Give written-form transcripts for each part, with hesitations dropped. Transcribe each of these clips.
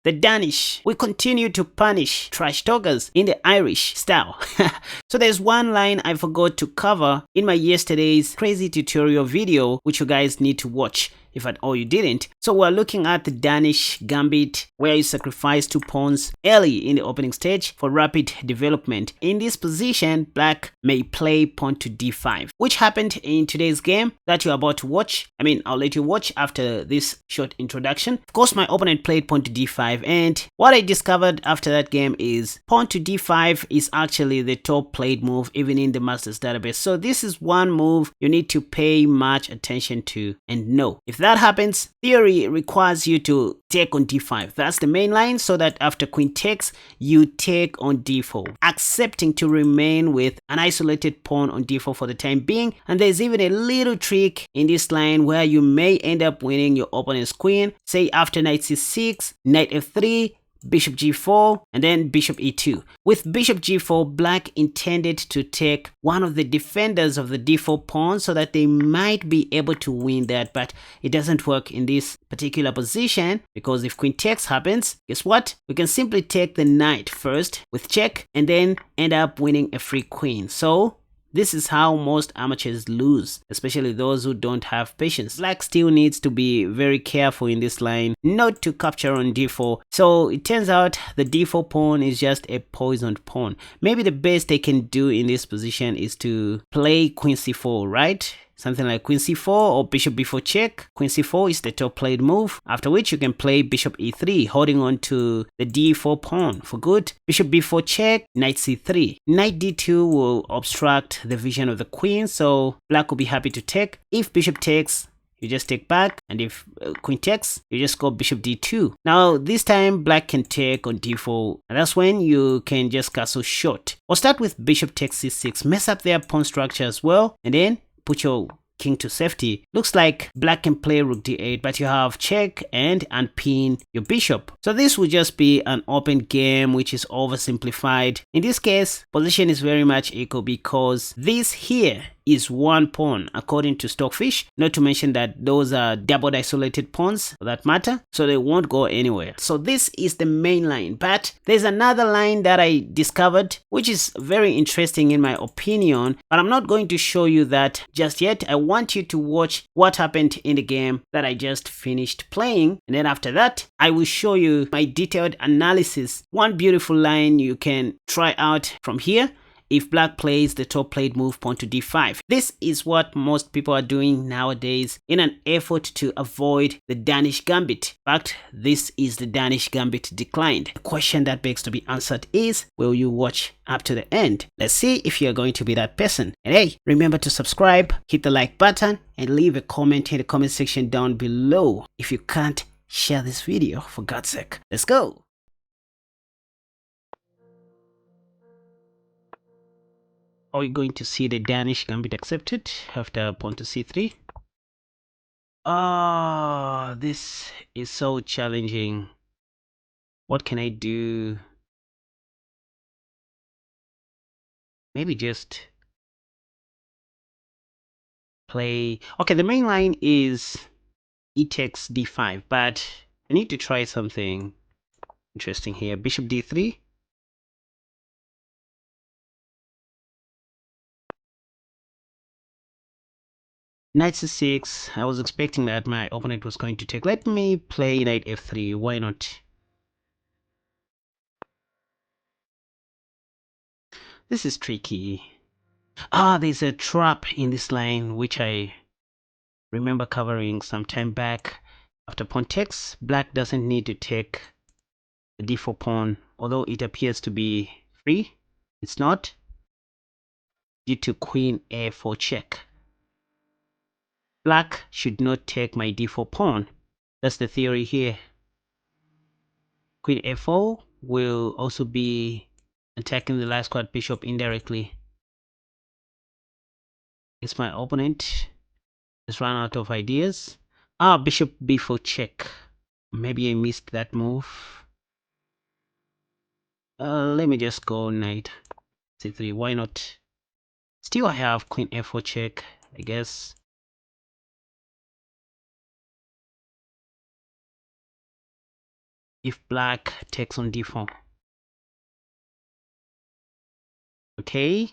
the Danish, we continue to punish trash talkers in the Irish style. So there's one line I forgot to cover in my yesterday's crazy tutorial video, which you guys need to watch if at all you didn't. So we're looking at the Danish Gambit, where you sacrifice 2 pawns early in the opening stage for rapid development. In this position, black may play pawn to d5, which happened in today's game that you're about to watch. I'll let you watch after this short introduction. Of course, my opponent played pawn to d5, and what I discovered after that game is pawn to d5 is actually the top played move even in the Masters database. So this is one move you need to pay much attention to and know. If that happens, theory requires you to take on d5. That's the main line, so that after queen takes, you take on d4, accepting to remain with an isolated pawn on d4 for the time being. And there's even a little trick in this line where you may end up winning your opponent's queen, say after knight c6, knight f3, bishop g4, and then bishop e2. With bishop g4, black intended to take one of the defenders of the d4 pawn so that they might be able to win that, but it doesn't work in this particular position, because if queen takes happens, guess what? We can simply take the knight first with check and then end up winning a free queen. So this is how most amateurs lose, especially those who don't have patience. Black still needs to be very careful in this line not to capture on d4. So it turns out the d4 pawn is just a poisoned pawn. Maybe the best they can do in this position is to play queen c4, right? Something like queen c4 or bishop b4 check. Queen c4 is the top played move, after which you can play bishop e3, holding on to the d4 pawn for good. Bishop b4 check, knight c3. Knight d2 will obstruct the vision of the queen, so black will be happy to take. If bishop takes, you just take back, and if queen takes, you just go bishop d2. Now this time black can take on d4, and that's when you can just castle short. Or start with bishop takes c6, mess up their pawn structure as well, and then put your king to safety. Looks like black can play rook d8, but you have check and unpin your bishop. So this will just be an open game, which is oversimplified. In this case, position is very much equal because this here is one pawn according to Stockfish, not to mention that those are double isolated pawns for that matter, so they won't go anywhere. So this is the main line, but there's another line that I discovered which is very interesting in my opinion, but I'm not going to show you that just yet. I want you to watch what happened in the game that I just finished playing, and then after that I will show you my detailed analysis. One beautiful line you can try out from here. If black plays the top played move pawn to d5. This is what most people are doing nowadays in an effort to avoid the Danish Gambit. In fact, this is the Danish Gambit declined. The question that begs to be answered is, will you watch up to the end? Let's see if you're going to be that person. And hey, remember to subscribe, hit the like button, and leave a comment in the comment section down below. If you can't, share this video for God's sake. Let's go. Are we going to see the Danish Gambit accepted after pawn to c3? Oh, this is so challenging. What can I do? Maybe just play. Okay, the main line is e takes d5, but I need to try something interesting here. Bishop d3. Knight c6, I was expecting that my opponent was going to take. Let me play knight f3, why not? This is tricky. There's a trap in this line which I remember covering some time back. After pawn takes, black doesn't need to take the d4 pawn, although it appears to be free. It's not, due to queen a4 check. Black should not take my d4 pawn. That's the theory here. Queen a4 will also be attacking the last squad bishop indirectly. It's my opponent has run out of ideas. Bishop b4 check. Maybe I missed that move. Let me just go knight c3. Why not? Still I have queen f4 check, I guess. if black takes on d4. Okay,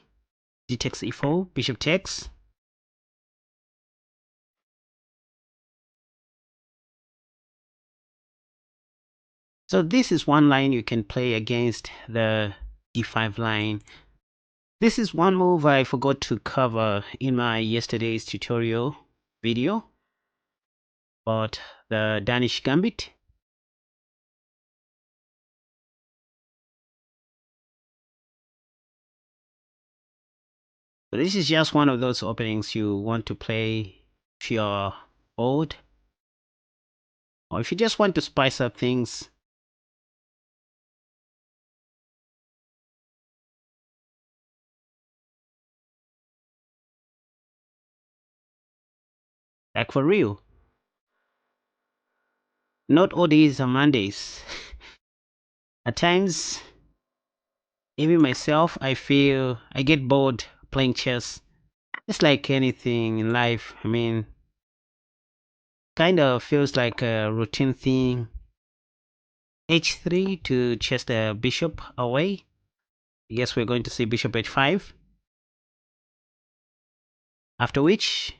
d takes e4, bishop takes. So this is one line you can play against the d5 line. This is one move I forgot to cover in my yesterday's tutorial video about the Danish Gambit. So this is just one of those openings you want to play if you're bored, or if you just want to spice up things. Like for real. Not all days are Mondays. At times, even myself, I feel I get bored playing chess. It's like anything in life. I mean, kind of feels like a routine thing. h3 to chase the bishop away. Yes, we're going to see bishop h5. After which,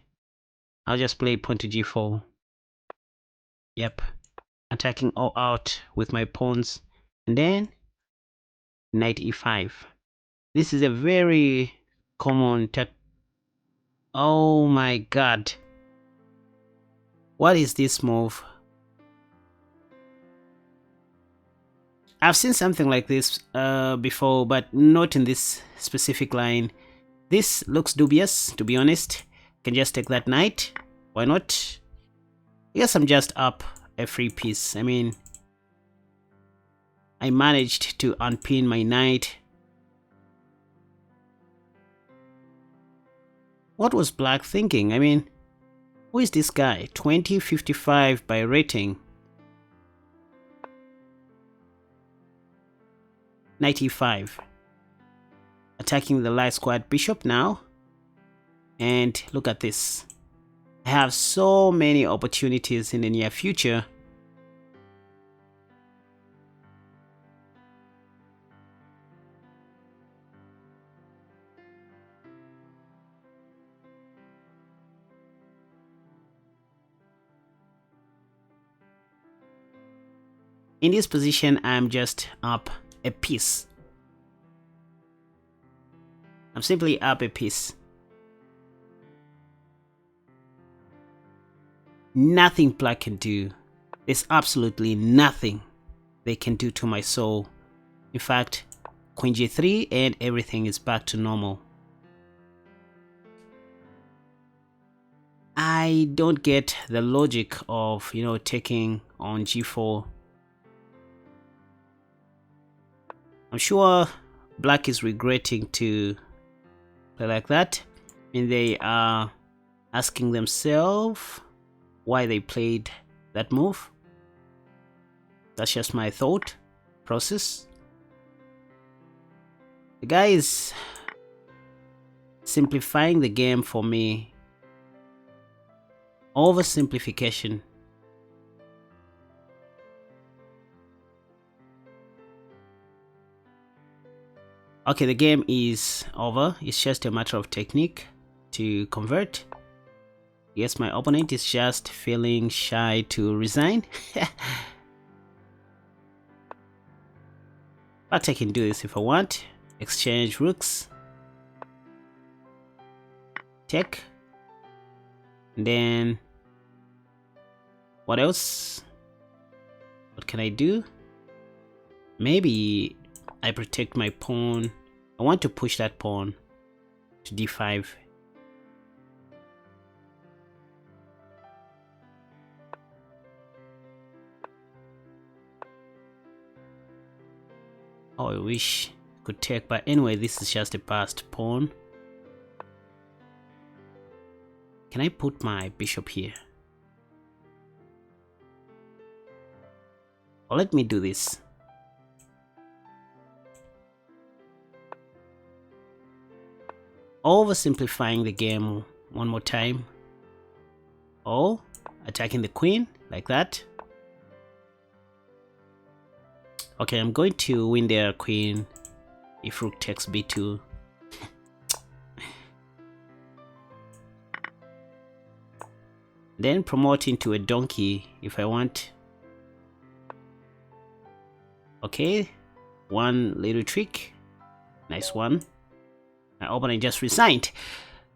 I'll just play pawn to g4. Yep, attacking all out with my pawns. And then, knight e5. This is a very common Oh my god. What is this move? I've seen something like this before, but not in this specific line. This looks dubious, to be honest. Can just take that knight. Why not? I guess I'm just up a free piece. I mean, I managed to unpin my knight. What was black thinking? I mean, who is this guy? 2055 by rating. Knight e5. Attacking the light squared bishop now. And look at this. I have so many opportunities in the near future. In this position, I'm just up a piece. I'm simply up a piece. Nothing black can do. There's absolutely nothing they can do to my soul. In fact, queen g3 and everything is back to normal. I don't get the logic of, taking on g4. I'm sure black is regretting to play like that, and they are asking themselves why they played that move. That's just my thought process. The guy is simplifying the game for me. Oversimplification. Okay, the game is over. It's just a matter of technique to convert. Yes, my opponent is just feeling shy to resign. But I can do this if I want. Exchange rooks. Take. And then what else? What can I do? Maybe I protect my pawn. I want to push that pawn to d5. Oh, I wish I could take, but anyway, this is just a passed pawn. Can I put my bishop here? Or let me do this. Oversimplifying the game one more time. Oh, attacking the queen like that. Okay, I'm going to win their queen if rook takes b2. Then promote into a donkey if I want. Okay, one little trick. Nice one. My opponent just resigned.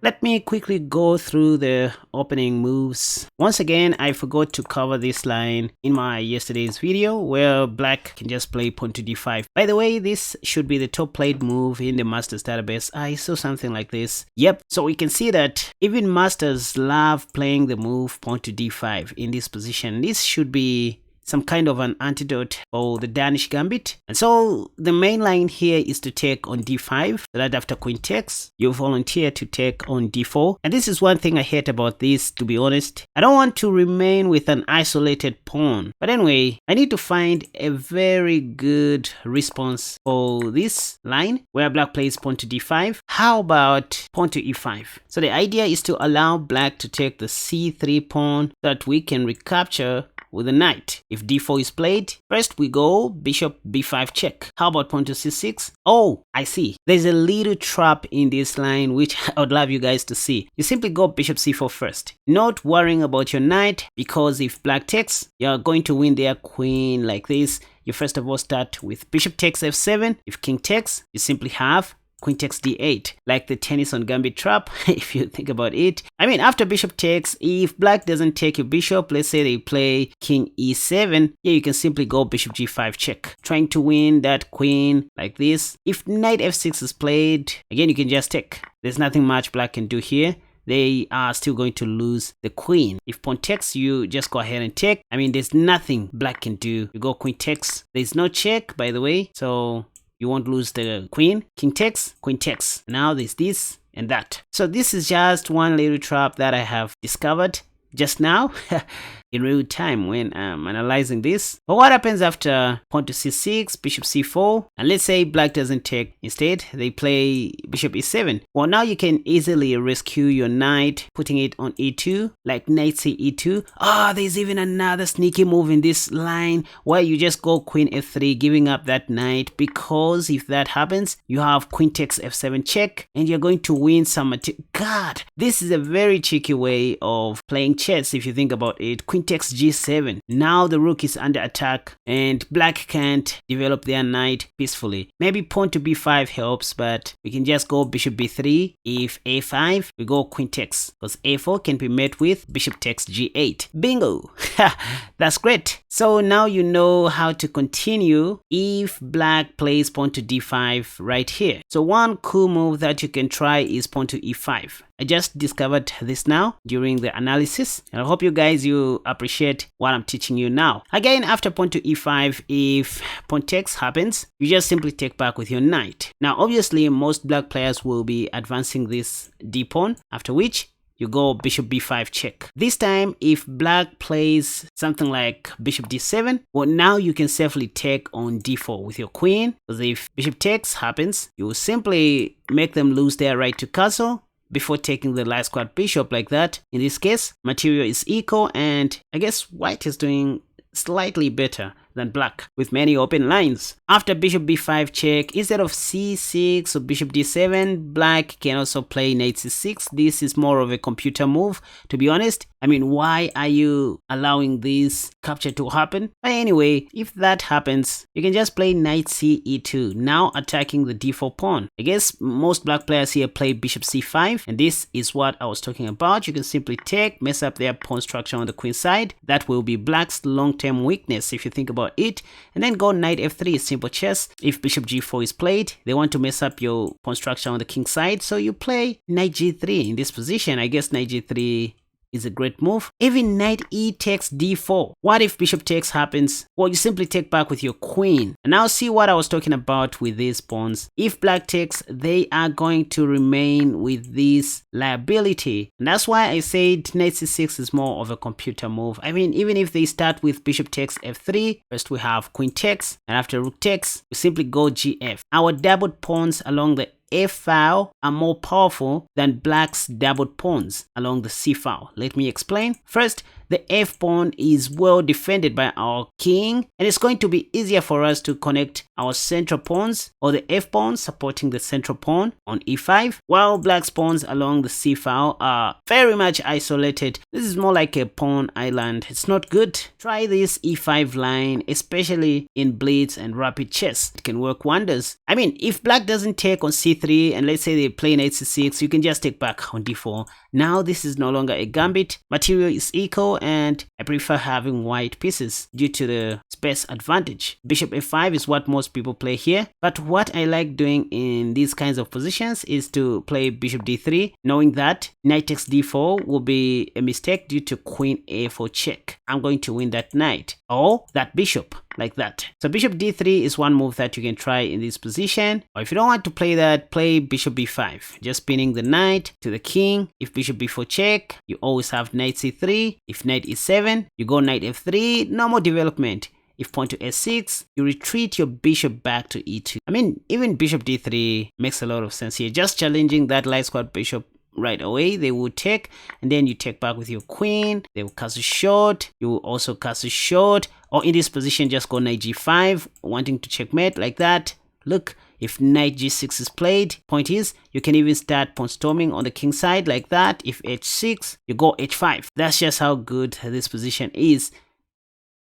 Let me quickly go through the opening moves. Once again, I forgot to cover this line in my yesterday's video where black can just play pawn to d5. By the way, this should be the top played move in the Masters database. I saw something like this. Yep, so we can see that even Masters love playing the move pawn to d5 in this position. This should be some kind of an antidote for the Danish Gambit. And so the main line here is to take on d5, so that after queen takes, you volunteer to take on d4. And this is one thing I hate about this, to be honest. I don't want to remain with an isolated pawn. But anyway, I need to find a very good response for this line where black plays pawn to d5. How about pawn to e5? So the idea is to allow black to take the c3 pawn so that we can recapture with a knight. If d4 is played, first we go bishop b5 check. How about pawn to c6? Oh, I see. There's a little trap in this line which I would love you guys to see. You simply go bishop c4 first, not worrying about your knight, because if black takes, you're going to win their queen like this. You first of all start with bishop takes f7. If king takes, you simply have queen takes d8, like the Tennison Gambit trap, if you think about it. I mean, after bishop takes, if black doesn't take your bishop, let's say they play king e7, here you can simply go bishop g5 check, trying to win that queen like this. If knight f6 is played, again, you can just take. There's nothing much black can do here. They are still going to lose the queen. If pawn takes, you just go ahead and take. I mean, there's nothing black can do. You go queen takes. There's no check, by the way, so you won't lose the queen. King takes, queen takes. Now there's this and that. So this is just one little trap that I have discovered just now in real time when I'm analyzing this. But what happens after pawn to c6, bishop c4, and let's say black doesn't take, instead they play bishop e7. Well, now you can easily rescue your knight, putting it on e2, like knight c e2. There's even another sneaky move in this line where you just go queen f3, giving up that knight, because if that happens, you have queen takes f7 check, and you're going to win some material. God, this is a very tricky way of playing chess if you think about it. Queen takes g7. Now the rook is under attack and black can't develop their knight peacefully. Maybe pawn to b5 helps, but we can just go bishop b3. If a5, we go queen takes, because a4 can be met with bishop takes g8. Bingo! That's great. So now you know how to continue if black plays pawn to d5 right here. So one cool move that you can try is pawn to e5. I just discovered this now during the analysis, and I hope you appreciate what I'm teaching you now. Again, after pawn to e5, if pawn takes happens, you just simply take back with your knight. Now, obviously, most black players will be advancing this d pawn, after which you go bishop b5 check. This time, if black plays something like bishop d7, well, now you can safely take on d4 with your queen, because if bishop takes happens, you will simply make them lose their right to castle before taking the last squad bishop like that. In this case, material is equal, and I guess white is doing slightly better than black with many open lines. After bishop b5 check, instead of c6 or bishop d7, black can also play knight c6. This is more of a computer move, to be honest. I mean, why are you allowing this capture to happen? But anyway, if that happens, you can just play knight c e2, now attacking the d4 pawn. I guess most black players here play bishop c5, and this is what I was talking about. You can simply take, mess up their pawn structure on the queen side. That will be black's long-term weakness if you think about it. And then go knight f3, simple chess. If bishop g4 is played, they want to mess up your pawn structure on the king side, so you play knight g3 in this position. I guess knight g3 is a great move. Even knight e takes d4. What if bishop takes happens? Well, you simply take back with your queen. And now see what I was talking about with these pawns. If black takes, they are going to remain with this liability. And that's why I said knight c6 is more of a computer move. I mean, even if they start with bishop takes f3, first we have queen takes, and after rook takes, we simply go gf. Our doubled pawns along the F file are more powerful than black's doubled pawns along the C file. Let me explain. First, the f pawn is well defended by our king, and it's going to be easier for us to connect our central pawns, or the f pawn supporting the central pawn on e5, while black's pawns along the c file are very much isolated. This is more like a pawn island. It's not good. Try this e5 line, especially in blitz and rapid chess. It can work wonders. I mean, if black doesn't take on c3 and let's say they play knight c6, you can just take back on d4. Now this is no longer a gambit. Material is equal, and I prefer having white pieces due to the space advantage. Bishop f5 is what most people play here, but what I like doing in these kinds of positions is to play bishop d3, knowing that knight takes d4 will be a mistake due to queen a4 check. I'm going to win that knight or that bishop, like that. So bishop d3 is one move that you can try in this position, or if you don't want to play that, play bishop b5, just pinning the knight to the king. If bishop b4 check, you always have knight c3. If knight e7, you go knight f3, no more development. If pawn to s6, you retreat your bishop back to e2. I mean, even bishop d3 makes a lot of sense here. Just challenging that light squad bishop right away. They will take, and then you take back with your queen. They will cast a short. You will also cast a short. Or in this position, just go knight g5, wanting to checkmate like that. Look, if knight g6 is played, point is, you can even start pawn storming on the king side like that. If h6, you go h5. That's just how good this position is.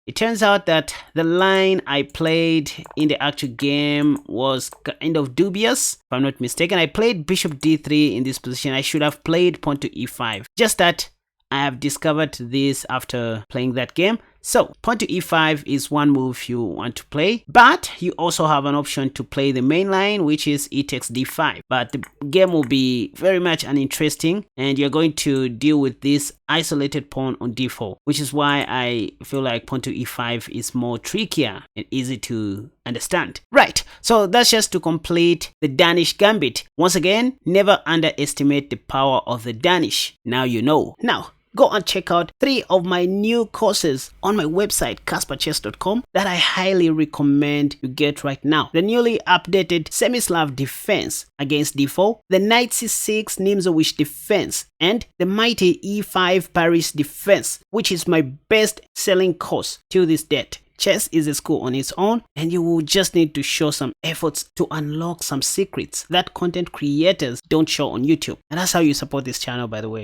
It turns out that the line I played in the actual game was kind of dubious, if I'm not mistaken. I played bishop d3 in this position. I should have played pawn to e5. Just that I have discovered this after playing that game. So pawn to e5 is one move you want to play, but you also have an option to play the main line, which is e takes d5. But the game will be very much uninteresting, and you're going to deal with this isolated pawn on d4, which is why I feel like pawn to e5 is more trickier and easy to understand. Right, so that's just to complete the Danish Gambit. Once again, never underestimate the power of the Danish. Now you know. Now, go and check out 3 of my new courses on my website KaspaChess.com that I highly recommend you get right now. The newly updated Semi-Slav defense against d4, the knight c6 Nimzowitsch defense, and the mighty e5 Paris defense, which is my best selling course till this date. Chess is a school on its own, and you will just need to show some efforts to unlock some secrets that content creators don't show on YouTube. And that's how you support this channel, by the way.